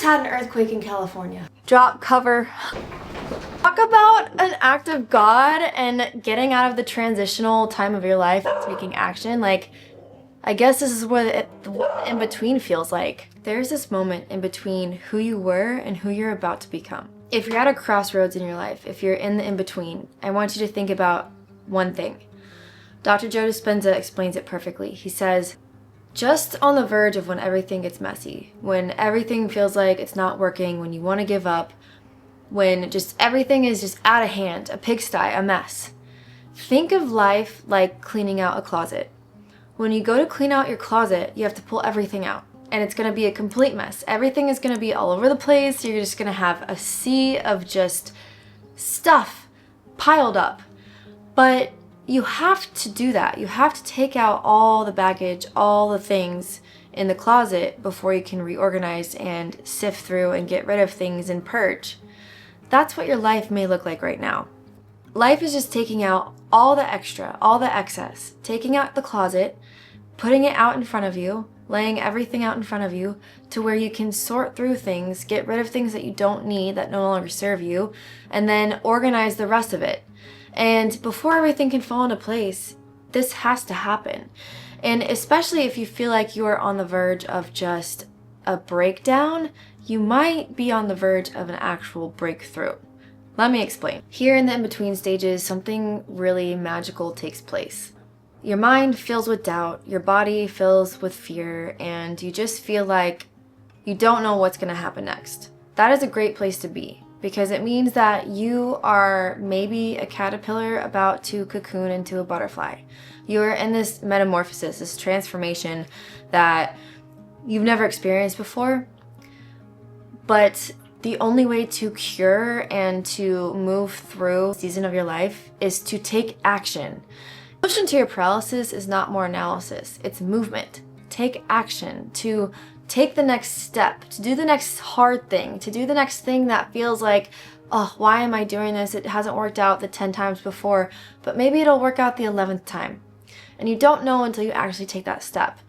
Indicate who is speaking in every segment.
Speaker 1: had an earthquake in California. Drop cover. Talk about an act of God and getting out of the transitional time of your life, taking action. Like, I guess this is what in between feels like. There's this moment in between who you were and who you're about to become. If you're at a crossroads in your life, if you're in the in-between, I want you to think about one thing. Dr. Joe Dispenza explains it perfectly. He says, just on the verge of when everything gets messy, when everything feels like it's not working, when you want to give up, when just everything is just out of hand, a pigsty, a mess. Think of life like cleaning out a closet. When you go to clean out your closet, you have to pull everything out, and it's going to be a complete mess. Everything is going to be all over the place. You're just going to have a sea of just stuff piled up. But you have to do that. You have to take out all the baggage, all the things in the closet before you can reorganize and sift through and get rid of things and purge. That's what your life may look like right now. Life is just taking out all the extra, all the excess, taking out the closet, putting it out in front of you, laying everything out in front of you to where you can sort through things, get rid of things that you don't need, that no longer serve you, and then organize the rest of it. And before everything can fall into place, this has to happen. And especially if you feel like you are on the verge of just a breakdown, you might be on the verge of an actual breakthrough. Let me explain. Here in the in-between stages, something really magical takes place. Your mind fills with doubt, your body fills with fear, and you just feel like you don't know what's going to happen next. That is a great place to be, because it means that you are maybe a caterpillar about to cocoon into a butterfly. You're in this metamorphosis, this transformation that you've never experienced before, but the only way to cure and to move through the season of your life is to take action. Solution to your paralysis is not more analysis, it's movement. Take action to take the next step, to do the next hard thing, to do the next thing that feels like, oh, why am I doing this? It hasn't worked out the 10 times before, but maybe it'll work out the 11th time. And you don't know until you actually take that step.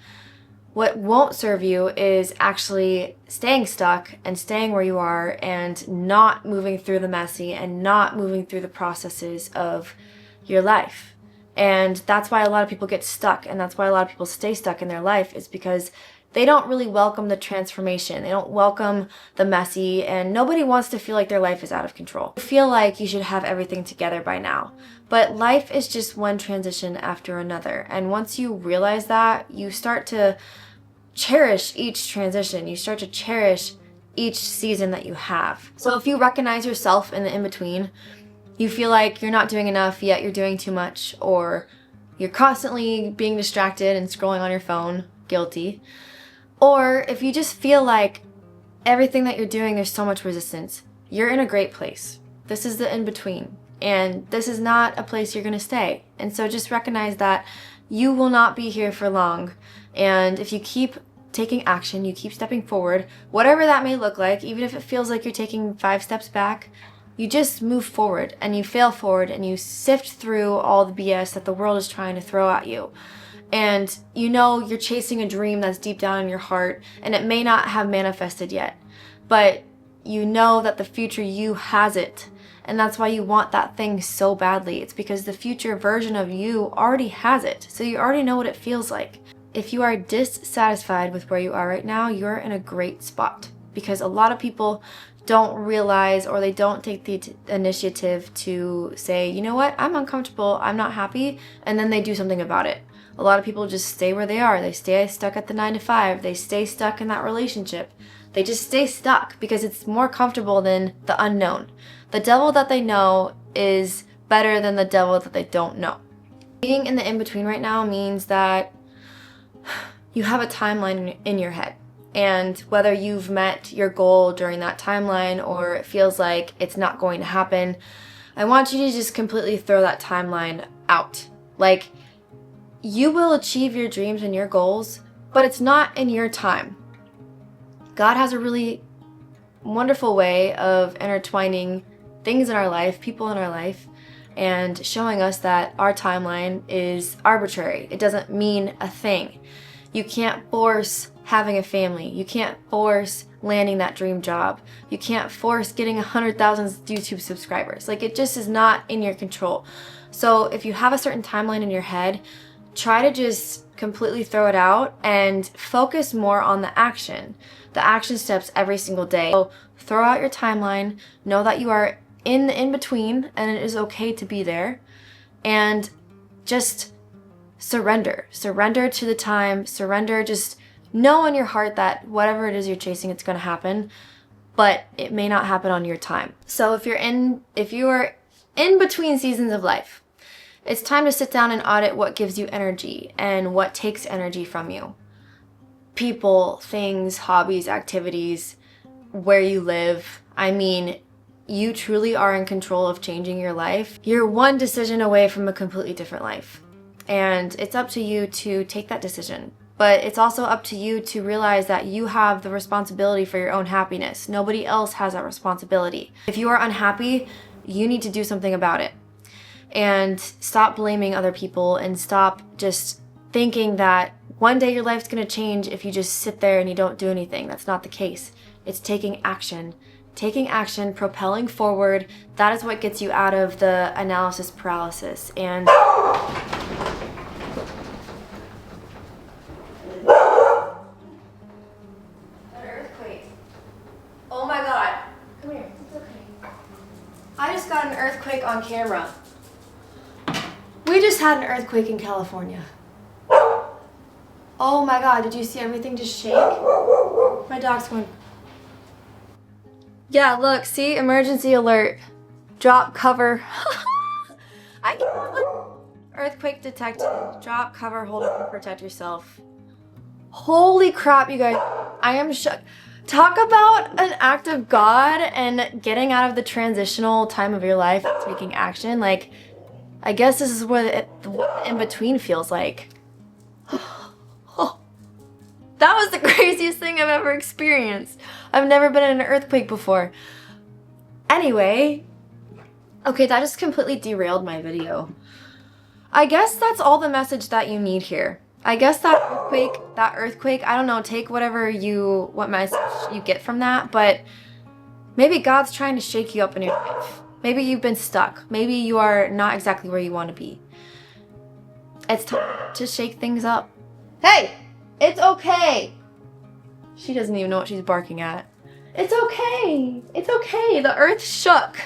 Speaker 1: What won't serve you is actually staying stuck and staying where you are and not moving through the messy and not moving through the processes of your life. And that's why a lot of people get stuck, and that's why a lot of people stay stuck in their life, is because they don't really welcome the transformation. They don't welcome the messy, and nobody wants to feel like their life is out of control. You feel like you should have everything together by now. But life is just one transition after another. And once you realize that, you start to cherish each transition. You start to cherish each season that you have. So if you recognize yourself in the in-between, you feel like you're not doing enough, yet you're doing too much, or you're constantly being distracted and scrolling on your phone, guilty. Or if you just feel like everything that you're doing, there's so much resistance, you're in a great place. This is the in-between, and this is not a place you're gonna stay. And so just recognize that you will not be here for long. And if you keep taking action, you keep stepping forward, whatever that may look like, even if it feels like you're taking 5 steps back, you just move forward and you fail forward and you sift through all the BS that the world is trying to throw at you. And you know you're chasing a dream that's deep down in your heart, and it may not have manifested yet, but you know that the future you has it. And that's why you want that thing so badly. It's because the future version of you already has it. So you already know what it feels like. If you are dissatisfied with where you are right now, you're in a great spot, because a lot of people don't realize, or they don't take the initiative to say, you know what, I'm uncomfortable, I'm not happy, and then they do something about it. A lot of people just stay where they are. They stay stuck at the 9 to 5. They stay stuck in that relationship. They just stay stuck because it's more comfortable than the unknown. The devil that they know is better than the devil that they don't know. Being in the in-between right now means that you have a timeline in your head. And whether you've met your goal during that timeline or it feels like it's not going to happen, I want you to just completely throw that timeline out. Like, you will achieve your dreams and your goals, but it's not in your time. God has a really wonderful way of intertwining things in our life, people in our life, and showing us that our timeline is arbitrary. It doesn't mean a thing. You can't force having a family. You can't force landing that dream job. You can't force getting 100,000 YouTube subscribers. Like, it just is not in your control. So if you have a certain timeline in your head, try to just completely throw it out and focus more on the action steps every single day. So throw out your timeline, know that you are in the in-between and it is okay to be there, and just surrender to the time, just know in your heart that whatever it is you're chasing, it's going to happen, but it may not happen on your time. So if you are in between seasons of life, it's time to sit down and audit what gives you energy and what takes energy from you. People, things, hobbies, activities, where you live. I mean, you truly are in control of changing your life. You're one decision away from a completely different life. And it's up to you to take that decision. But it's also up to you to realize that you have the responsibility for your own happiness. Nobody else has that responsibility. If you are unhappy, you need to do something about it. And stop blaming other people and stop just thinking that one day your life's gonna change if you just sit there and you don't do anything. That's not the case. It's taking action. Taking action, propelling forward, that is what gets you out of the analysis paralysis. And oh my God. Come here. It's okay. I just got an earthquake on camera. We just had an earthquake in California. Oh my God, did you see everything just shake? My dog's going. Yeah, look, see? Emergency alert. Drop cover. Earthquake detected. Drop cover, hold up and protect yourself. Holy crap, you guys. I am shook. Talk about an act of God and getting out of the transitional time of your life, taking action. Like, I guess this is what in-between feels like. That was the craziest thing I've ever experienced. I've never been in an earthquake before. Anyway, okay, that just completely derailed my video. I guess that's all the message that you need here. I guess that earthquake, I don't know, take what message you get from that, but maybe God's trying to shake you up in your life. Maybe you've been stuck. Maybe you are not exactly where you want to be. It's time to shake things up. Hey, it's okay. She doesn't even know what she's barking at. It's okay. It's okay. The earth shook.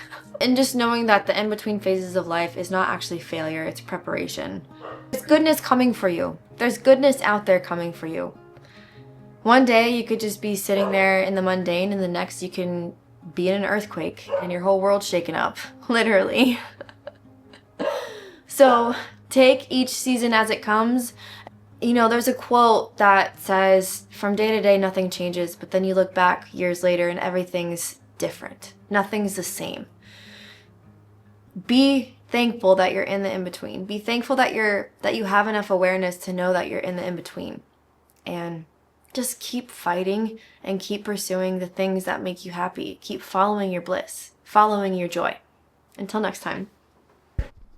Speaker 1: And just knowing that the in-between phases of life is not actually failure, it's preparation. There's goodness coming for you. There's goodness out there coming for you. One day you could just be sitting there in the mundane, and the next you can be in an earthquake and your whole world's shaken up, literally. So take each season as it comes. You know, there's a quote that says, from day to day, nothing changes, but then you look back years later and everything's different. Nothing's the same. Be thankful that you're in the in-between. Be thankful that you have enough awareness to know that you're in the in-between. And just keep fighting and keep pursuing the things that make you happy. Keep following your bliss, following your joy. Until next time.